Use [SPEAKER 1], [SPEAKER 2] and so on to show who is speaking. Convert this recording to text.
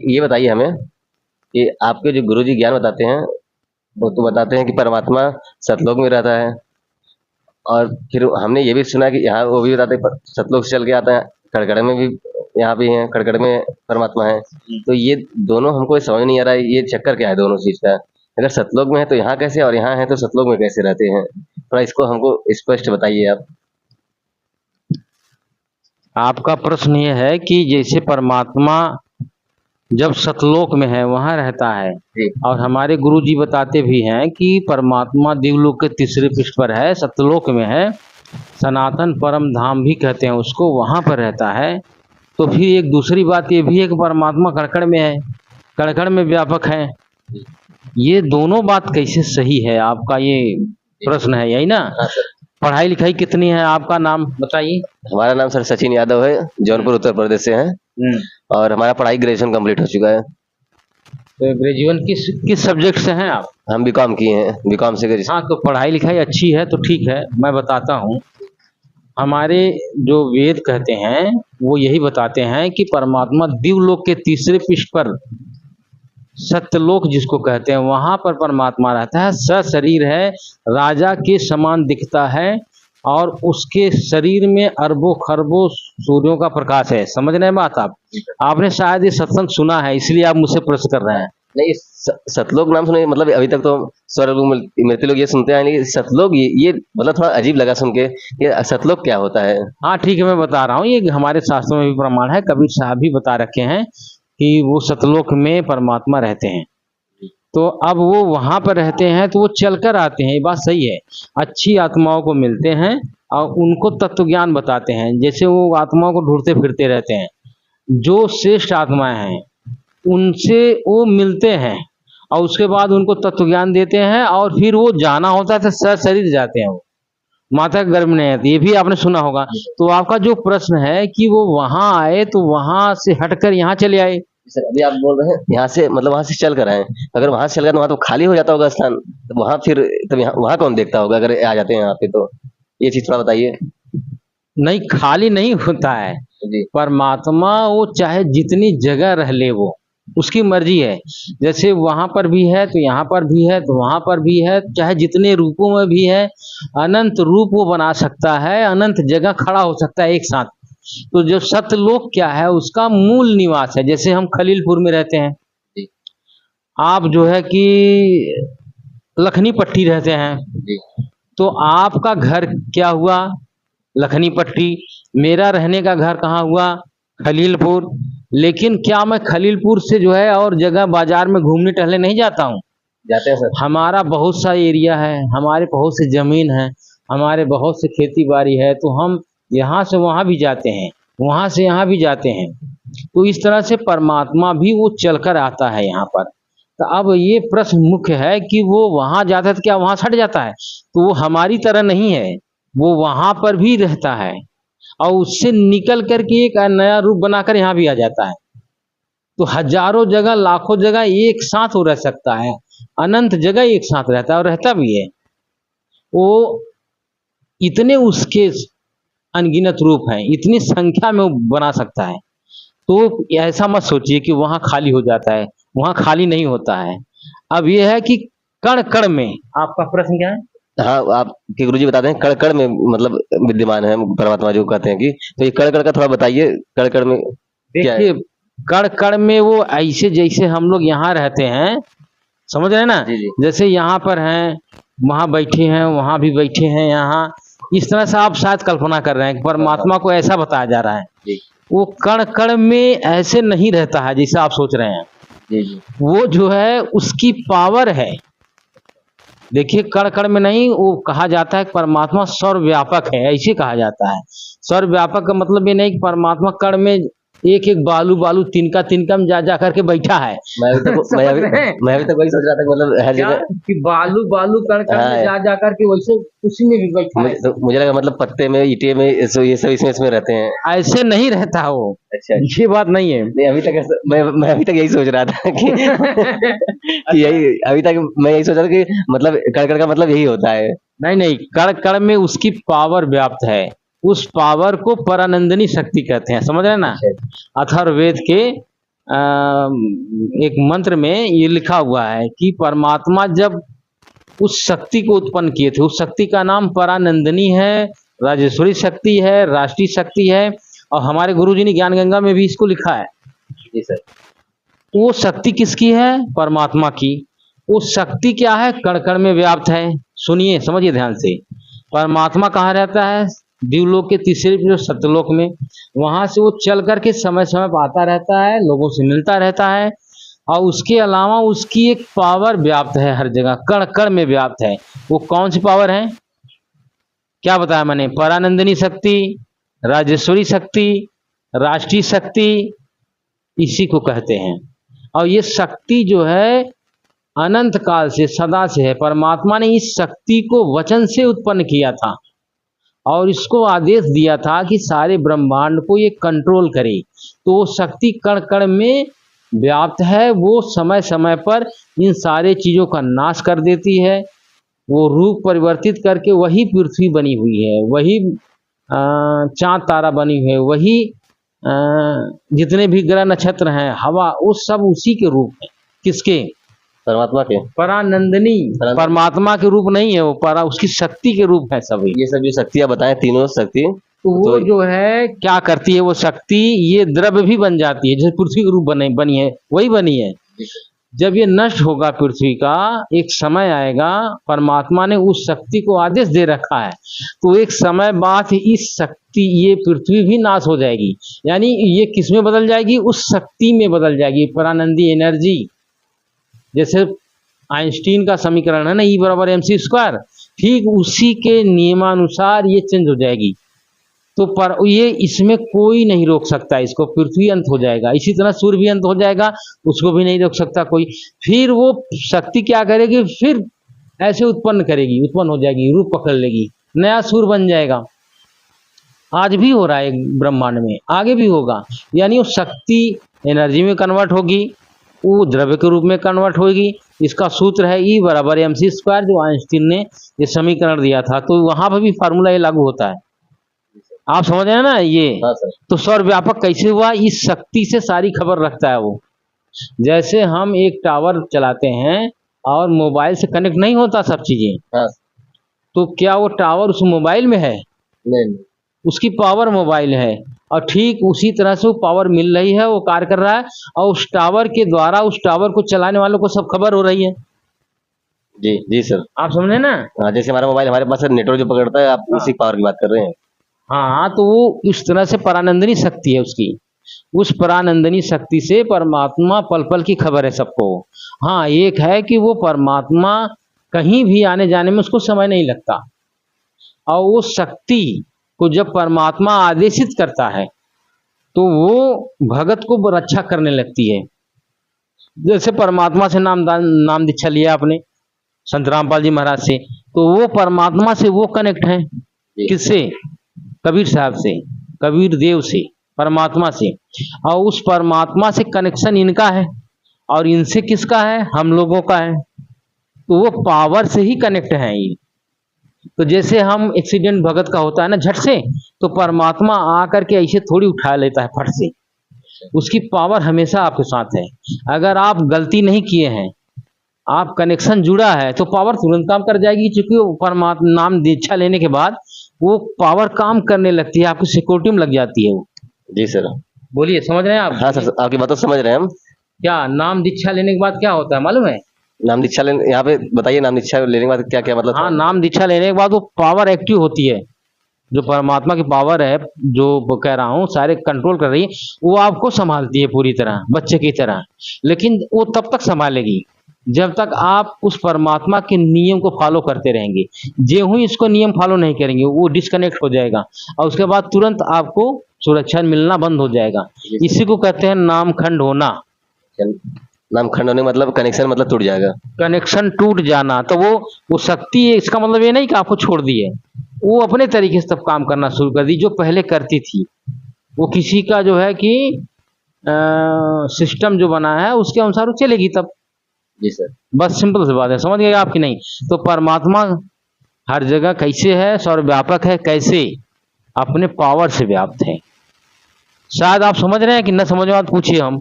[SPEAKER 1] ये बताइए हमें कि आपके जो गुरुजी ज्ञान बताते हैं, वो तो बताते हैं कि परमात्मा सतलोक में रहता है, और फिर हमने ये भी सुना कि यहाँ वो भी बताते हैं सतलोक से चल के आता है, खड़खड़ में भी यहाँ भी है, खड़खड़ में परमात्मा है। तो ये दोनों हमको समझ नहीं आ रहा है, ये चक्कर क्या है दोनों चीज का? अगर सतलोक में है तो यहाँ कैसे, और यहाँ है तो सतलोक में कैसे रहते हैं? थोड़ा इसको हमको स्पष्ट बताइए आप।
[SPEAKER 2] आपका प्रश्न ये है कि जैसे परमात्मा जब सतलोक में है वहां रहता है,
[SPEAKER 1] जी।
[SPEAKER 2] और हमारे गुरु जी बताते भी हैं कि परमात्मा दिवलोक के तीसरे पृष्ठ पर है, सतलोक में है, सनातन परम धाम भी कहते हैं उसको, वहां पर रहता है। तो फिर एक दूसरी बात ये भी है कि परमात्मा कड़कड़ में है, कड़कड़ में व्यापक है। ये दोनों बात कैसे सही है? आपका ये प्रश्न है, यही ना?
[SPEAKER 1] हाँ सर।
[SPEAKER 2] पढ़ाई लिखाई कितनी है? आपका नाम बताइए।
[SPEAKER 1] हमारा नाम सर सचिन यादव है, जौनपुर उत्तर प्रदेश से है, और हमारा पढ़ाई ग्रेजुएशन कंप्लीट हो चुका है।
[SPEAKER 2] तो ग्रेजुएशन किस किस सब्जेक्ट से हैं आप?
[SPEAKER 1] हम बीकॉम किए हैं, बीकॉम से ग्रेजुएशन।
[SPEAKER 2] हाँ, तो पढ़ाई लिखाई अच्छी है तो ठीक है। मैं बताता हूँ, हमारे जो वेद कहते हैं वो यही बताते हैं कि परमात्मा दिवलोक के तीसरे पृष्ठ पर, सत्यलोक जिसको कहते हैं, वहां पर परमात्मा रहता है। सशरीर है, राजा के समान दिखता है, और उसके शरीर में अरबों खरबों सूर्यों का प्रकाश है। समझ रहे हैं बात आप? आपने शायद ये सत्संग सुना है, इसलिए आप मुझसे प्रश्न कर रहे हैं।
[SPEAKER 1] नहीं, सतलोक नाम सुने, मतलब अभी तक तो स्वर्ग मृत्यु लोग ये सुनते हैं, लेकिन सतलोक ये मतलब थोड़ा अजीब लगा सुन के। ये सतलोक क्या होता है?
[SPEAKER 2] हाँ ठीक है, मैं बता रहा हूँ, ये हमारे शास्त्रों में भी प्रमाण है, कबीर साहब भी बता रखे हैं कि वो सतलोक में परमात्मा रहते हैं। तो अब वो वहां पर रहते हैं तो वो चलकर आते हैं, ये बात सही है। अच्छी आत्माओं को मिलते हैं और उनको तत्व ज्ञान बताते हैं, जैसे वो आत्माओं को ढूंढते फिरते रहते हैं। जो श्रेष्ठ आत्माएं हैं उनसे वो मिलते हैं, और उसके बाद उनको तत्व ज्ञान देते हैं, और फिर वो जाना होता है तो सशरीर जाते हैं, वो माता के गर्भ में नहीं आती। ये भी आपने सुना होगा। तो आपका जो प्रश्न है कि वो वहां आए तो वहां से हटकर यहाँ चले आए।
[SPEAKER 1] सर अभी आप बोल रहे हैं यहाँ से, मतलब वहां से चल कर आए, अगर वहां से चल कर वहां तो खाली हो जाता होगा स्थान, तो वहां फिर तब यहाँ वहां कौन देखता होगा अगर आ जाते हैं यहाँ पे? तो ये चीज थोड़ा बताइए।
[SPEAKER 2] नहीं, खाली नहीं होता है।
[SPEAKER 1] जी।
[SPEAKER 2] परमात्मा वो चाहे जितनी जगह रह ले, वो उसकी मर्जी है। जैसे वहां पर भी है तो यहाँ पर भी है, तो वहां पर भी है, चाहे जितने रूपों में भी है। अनंत रूप वो बना सकता है, अनंत जगह खड़ा हो सकता है एक साथ। तो जो सतलोक क्या है, उसका मूल निवास है। जैसे हम खलीलपुर में रहते हैं,
[SPEAKER 1] जी।
[SPEAKER 2] आप जो है कि लखनी पट्टी रहते हैं,
[SPEAKER 1] जी।
[SPEAKER 2] तो आपका घर क्या हुआ? लखनी पट्टी। मेरा रहने का घर कहाँ हुआ? खलीलपुर। लेकिन क्या मैं खलीलपुर से जो है और जगह बाजार में घूमने टहलने नहीं जाता हूँ?
[SPEAKER 1] जाते हैं सर।
[SPEAKER 2] हमारा बहुत सा एरिया है, हमारे बहुत सी जमीन है, हमारे बहुत से खेती बाड़ी है, तो हम यहाँ से वहाँ भी जाते हैं, वहाँ से यहाँ भी जाते हैं। तो इस तरह से परमात्मा भी वो चलकर आता है यहाँ पर। तो अब ये प्रश्न मुख्य है कि वो वहां जाता है तो क्या वहां से हट जाता है? तो वो हमारी तरह नहीं है, वो वहां पर भी रहता है, और उससे निकल करके एक नया रूप बनाकर यहाँ भी आ जाता है। तो हजारों जगह लाखों जगह एक साथ वो रह सकता है, अनंत जगह एक साथ रहता है और रहता भी है। वो इतने उसके अनगिनत रूप हैं, इतनी संख्या में वो बना सकता है। तो ऐसा मत सोचिए कि वहां खाली हो जाता है, वहां खाली नहीं होता है। अब यह है कि कण कण में, आपका प्रश्न क्या है?
[SPEAKER 1] हाँ, आपके गुरुजी बताते हैं कण कण में मतलब विद्यमान है परमात्मा, जो कहते हैं कि, तो ये कण कण का थोड़ा बताइए, कण कण में क्या है?
[SPEAKER 2] देखिए, कण कण में वो ऐसे जैसे हम लोग यहाँ रहते हैं, समझ रहे हैं ना?
[SPEAKER 1] जी। जी।
[SPEAKER 2] जैसे यहाँ पर हैं, वहां बैठे हैं, वहां भी बैठे हैं, यहाँ इस तरह से आप शायद कल्पना कर रहे हैं कि परमात्मा को ऐसा बताया जा रहा है।
[SPEAKER 1] जी।
[SPEAKER 2] वो कण कण में ऐसे नहीं रहता है जैसे आप सोच रहे हैं।
[SPEAKER 1] जी। जी।
[SPEAKER 2] वो जो है उसकी पावर है। देखिए, कण कण में नहीं, वो कहा जाता है कि परमात्मा सर्वव्यापक है, ऐसे कहा जाता है। सर्वव्यापक का मतलब ये नहीं कि परमात्मा कण में एक एक बालू बालू तिनका तिनका में जा करके बैठा है।
[SPEAKER 1] मैं अभी तक वही सोच रहा था कि मतलब हर
[SPEAKER 2] क्या
[SPEAKER 1] जगह।
[SPEAKER 2] कि बालू बालू कण कण में
[SPEAKER 1] हाँ,
[SPEAKER 2] जा करके वैसे उसी में भी बैठा है।
[SPEAKER 1] मुझे लगा मतलब पत्ते में, ईंटे में, ये सब इसमें रहते हैं।
[SPEAKER 2] ऐसे नहीं रहता वो,
[SPEAKER 1] अच्छा।
[SPEAKER 2] ये बात नहीं है।
[SPEAKER 1] नहीं, अभी तक मैं अभी तक यही सोच रहा था कि यही अभी तक मैं यही सोच रहा था कि मतलब कण कण का मतलब यही होता है।
[SPEAKER 2] नहीं नहीं, कण कण में उसकी पावर व्याप्त है। उस पावर को परानंदनी शक्ति कहते हैं, समझ रहे हैं ना?
[SPEAKER 1] अच्छा।
[SPEAKER 2] अथर्ववेद के एक मंत्र में ये लिखा हुआ है कि परमात्मा जब उस शक्ति को उत्पन्न किए थे, उस शक्ति का नाम परानंदिनी है, राजेश्वरी शक्ति है, राष्ट्रीय शक्ति है, और हमारे गुरुजी ने ज्ञान गंगा में भी इसको लिखा है।
[SPEAKER 1] जी सर।
[SPEAKER 2] वो शक्ति किसकी है? परमात्मा की। वो शक्ति क्या है? कण कण में व्याप्त है। सुनिए, समझिए ध्यान से। परमात्मा कहाँ रहता है? दिवलोक के तीसरे जो सत्यलोक में। वहां से वो चल करके समय समय पर आता रहता है, लोगों से मिलता रहता है, और उसके अलावा उसकी एक पावर व्याप्त है हर जगह, कण कण में व्याप्त है। वो कौन सी पावर है? क्या बताया मैंने? परानंदिनी शक्ति, राजेश्वरी शक्ति, राष्ट्रीय शक्ति, इसी को कहते हैं। और ये शक्ति जो है अनंत काल से, सदा से है। परमात्मा ने इस शक्ति को वचन से उत्पन्न किया था और इसको आदेश दिया था कि सारे ब्रह्मांड को ये कंट्रोल करे। तो वो शक्ति कण कण में व्याप्त है। वो समय समय पर इन सारे चीज़ों का नाश कर देती है। वो रूप परिवर्तित करके वही पृथ्वी बनी हुई है, वही चांद तारा बनी हुई है, वही जितने भी ग्रह नक्षत्र हैं, हवा, वो सब उसी के रूप है। किसके?
[SPEAKER 1] परमात्मा के।
[SPEAKER 2] परानंदिनी परमात्मा के रूप नहीं है, वो उसकी शक्ति के रूप है सभी।
[SPEAKER 1] ये सब जो शक्तियाँ बताएं, तीनों शक्ति,
[SPEAKER 2] तो वो जो है क्या करती है वो शक्ति? ये द्रव्य भी बन जाती है, जैसे पृथ्वी के रूप बनी है, वही बनी है। जब ये नष्ट होगा पृथ्वी का, एक समय आएगा, परमात्मा ने उस शक्ति को आदेश दे रखा है, तो एक समय बाद इस शक्ति, ये पृथ्वी भी नाश हो जाएगी। यानी ये किस में बदल जाएगी? उस शक्ति में बदल जाएगी, परानंदी एनर्जी। जैसे आइंस्टीन का समीकरण है ना, E=mc², ठीक उसी के नियमानुसार ये चेंज हो जाएगी। तो पर ये इसमें कोई नहीं रोक सकता इसको, पृथ्वी अंत हो जाएगा। इसी तरह सूर्य भी अंत हो जाएगा, उसको भी नहीं रोक सकता कोई। फिर वो शक्ति क्या करेगी? फिर ऐसे उत्पन्न करेगी, उत्पन्न हो जाएगी, रूप पकड़ लेगी, नया सूर्य बन जाएगा। आज भी हो रहा है ब्रह्मांड में, आगे भी होगा। यानी वो शक्ति एनर्जी में कन्वर्ट होगी, वो द्रव्य के रूप में कन्वर्ट होगी। इसका सूत्र है E=mc², जो आइंस्टीन ने ये समीकरण दिया था। तो वहां पर भी फार्मूला ये लागू होता है। आप समझ रहे हैं ना ये?
[SPEAKER 1] हाँ सर।
[SPEAKER 2] तो सर्वव्यापक कैसे हुआ? इस शक्ति से सारी खबर रखता है वो। जैसे हम एक टावर चलाते हैं और मोबाइल से कनेक्ट नहीं होता सब चीजें,
[SPEAKER 1] हाँ।
[SPEAKER 2] तो क्या वो टावर उस मोबाइल में है?
[SPEAKER 1] नहीं।
[SPEAKER 2] उसकी पावर मोबाइल है, और ठीक उसी तरह से वो पावर मिल रही है, वो कार्य कर रहा है, और उस टावर के द्वारा उस टावर को चलाने वालों को सब खबर हो रही है।
[SPEAKER 1] जी जी सर।
[SPEAKER 2] आप समझे ना?
[SPEAKER 1] हाँ, जैसे हमारा मोबाइल हमारे पास नेटवर्क जो पकड़ता है, आप उसी पावर की बात कर रहे हैं।
[SPEAKER 2] हाँ, तो वो इस तरह से परानंदिनी शक्ति है उसकी। उस परानंदिनी शक्ति से परमात्मा पल पल की खबर है सबको। हाँ, एक है कि वो परमात्मा कहीं भी आने जाने में उसको समय नहीं लगता, और वो शक्ति को जब परमात्मा आदेशित करता है तो वो भगत को रक्षा करने लगती है। जैसे परमात्मा से नाम दीक्षा लिया आपने संत रामपाल जी महाराज से, तो वो परमात्मा से वो कनेक्ट है। किससे? कबीर साहब से, कबीर देव से, परमात्मा से। और उस परमात्मा से कनेक्शन इनका है, और इनसे किसका है? हम लोगों का है। तो वो पावर से ही कनेक्ट है ये। तो जैसे हम एक्सीडेंट भगत का होता है ना झट से, तो परमात्मा आकर के ऐसे थोड़ी उठा लेता है फट से। उसकी पावर हमेशा आपके साथ है। अगर आप गलती नहीं किए हैं, आप कनेक्शन जुड़ा है, तो पावर तुरंत काम कर जाएगी, क्योंकि वो परमात्मा नाम दीक्षा लेने के बाद वो पावर काम करने लगती है, आपकी सिक्योरिटी में लग जाती है वो।
[SPEAKER 1] जी सर।
[SPEAKER 2] बोलिए, समझ रहे हैं आप?
[SPEAKER 1] हाँ सर, आपकी बात तो समझ रहे हैं हम।
[SPEAKER 2] क्या नाम दीक्षा लेने के बाद क्या होता है मालूम है?
[SPEAKER 1] नाम दीक्षा लेने, यहाँ पे बताइए, नाम दीक्षा लेने के बाद क्या क्या मतलब?
[SPEAKER 2] हाँ, नाम दीक्षा लेने के बाद वो पावर एक्टिव होती है, जो परमात्मा की पावर है, जो कह रहा हूँ सारे कंट्रोल कर रही है, वो आपको संभालती है पूरी तरह, बच्चे की तरह। लेकिन वो तब तक संभालेगी जब तक आप उस परमात्मा के नियम को फॉलो करते रहेंगे। जो ही इसको नियम फॉलो नहीं करेंगे, वो डिस्कनेक्ट हो जाएगा, और उसके बाद तुरंत आपको सुरक्षा मिलना बंद हो जाएगा। इसी को कहते हैं नामखंड होना।
[SPEAKER 1] नामखंड होने मतलब कनेक्शन मतलब टूट जाएगा,
[SPEAKER 2] कनेक्शन टूट जाना। तो वो शक्ति है, इसका मतलब ये नहीं कि आपको छोड़ दी है, वो अपने तरीके से तब काम करना शुरू कर दी जो पहले करती थी। वो किसी का जो है कि सिस्टम जो बना है उसके अनुसार वो चलेगी तब।
[SPEAKER 1] जी सर।
[SPEAKER 2] बस सिंपल सी बात है, समझ गए आपकी? नहीं तो परमात्मा हर जगह कैसे है? सर्वव्यापक है। कैसे? अपने पावर से व्याप्त है। शायद आप समझ रहे हैं कि न समझ में, आप पूछिए हम।